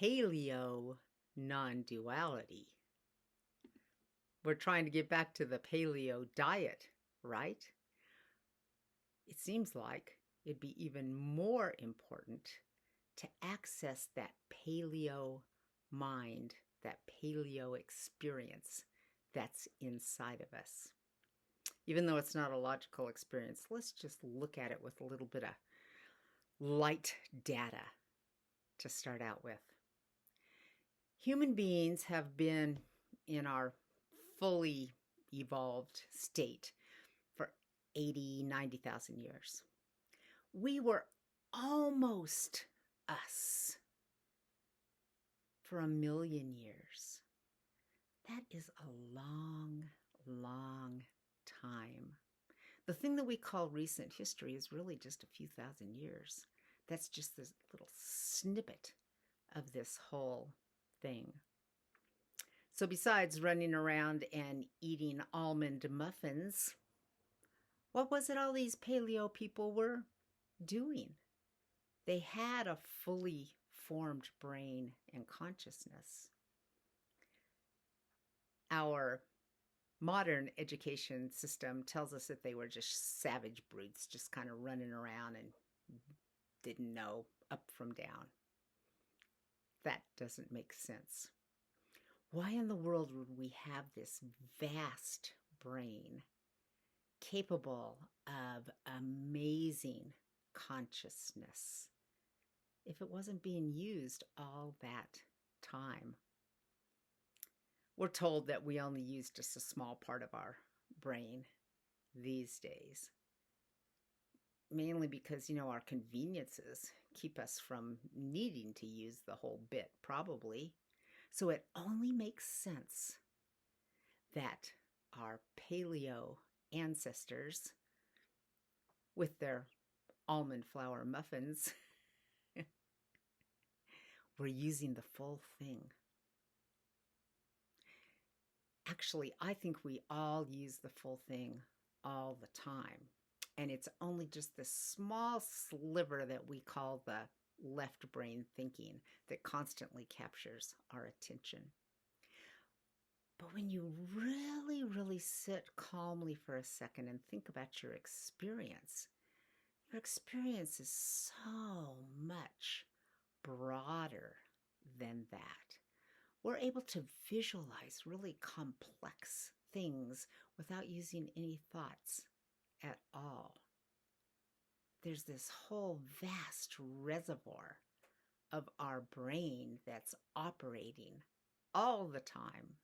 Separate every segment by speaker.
Speaker 1: Paleo non-duality. We're trying to get back to the paleo diet, right? It seems like it'd be even more important to access that paleo mind, that paleo experience that's inside of us. Even though it's not a logical experience, let's just look at it with a little bit of light data to start out with. Human beings have been in our fully evolved state for 80, 90,000 years. We were almost us for 1,000,000 years. That is a long, long time. The thing that we call recent history is really just a few thousand years. That's just this little snippet of this whole thing. So besides running around and eating almond muffins, what was it all these paleo people were doing? They had a fully formed brain and consciousness. Our modern education system tells us that they were just savage brutes, just kind of running around and didn't know up from down. That doesn't make sense. Why in the world would we have this vast brain capable of amazing consciousness if it wasn't being used all that time? We're told that we only use just a small part of our brain these days. Mainly because, our conveniences keep us from needing to use the whole bit, probably. So it only makes sense that our paleo ancestors, with their almond flour muffins, were using the full thing. Actually, I think we all use the full thing all the time. And it's only just this small sliver that we call the left brain thinking that constantly captures our attention. But when you really, really sit calmly for a second and think about your experience is so much broader than that. We're able to visualize really complex things without using any thoughts at all. There's this whole vast reservoir of our brain that's operating all the time.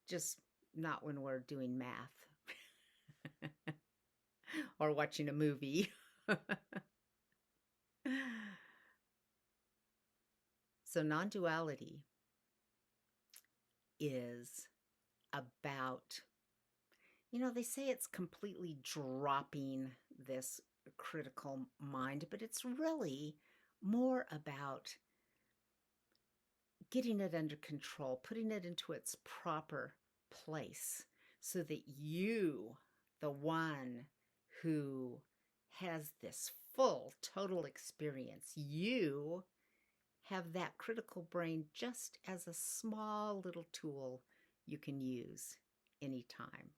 Speaker 1: Just not when we're doing math or watching a movie. So non-duality is about, they say it's completely dropping this critical mind, but it's really more about getting it under control, putting it into its proper place so that you, the one who has this full, total experience, you have that critical brain just as a small little tool you can use anytime.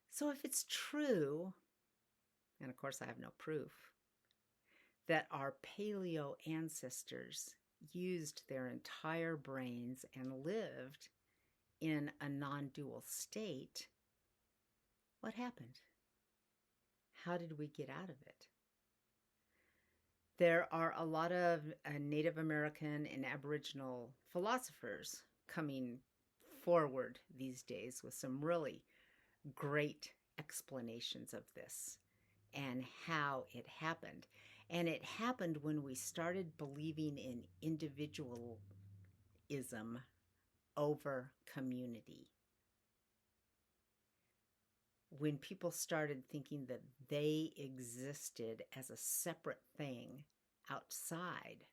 Speaker 1: So if it's true, and of course I have no proof, that our paleo ancestors used their entire brains and lived in a non-dual state, what happened? How did we get out of it? There are a lot of Native American and Aboriginal philosophers coming forward these days with some really great explanations of this and how it happened. And it happened when we started believing in individualism over community. When people started thinking that they existed as a separate thing outside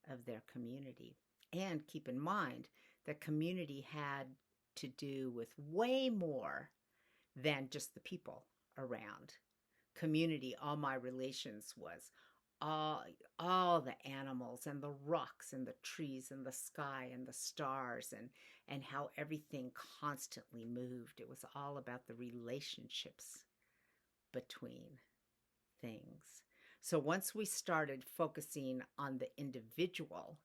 Speaker 1: of their community. And keep in mind that community had to do with way more than just the people around. community, all my relations was all all the animals and the rocks and the trees and the sky and the stars and how everything constantly moved. It was all about the relationships between things. So once we started focusing on the individual,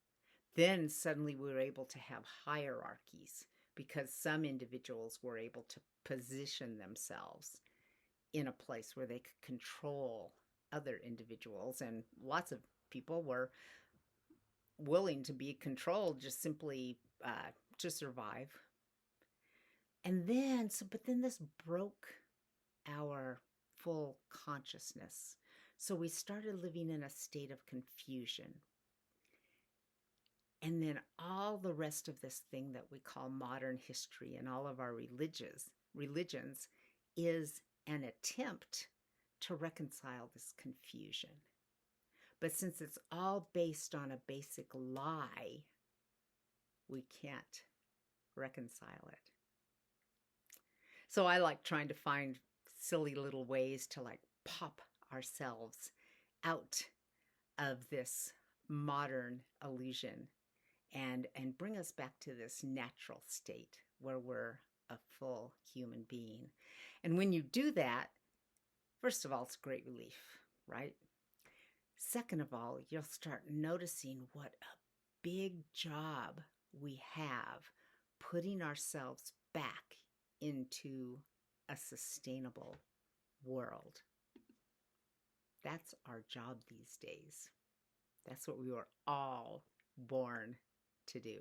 Speaker 1: then suddenly we were able to have hierarchies because some individuals were able to position themselves in a place where they could control other individuals, and lots of people were willing to be controlled just simply to survive. And then, but then this broke our full consciousness. So we started living in a state of confusion. And then all the rest of this thing that we call modern history and all of our religions is an attempt to reconcile this confusion. But since it's all based on a basic lie, we can't reconcile it. So I like trying to find silly little ways to like pop ourselves out of this modern illusion and bring us back to this natural state where we're a full human being. And when you do that, first of all, it's great relief, right? Second of all, you'll start noticing what a big job we have putting ourselves back into a sustainable world. That's our job these days. That's what we were all born to do.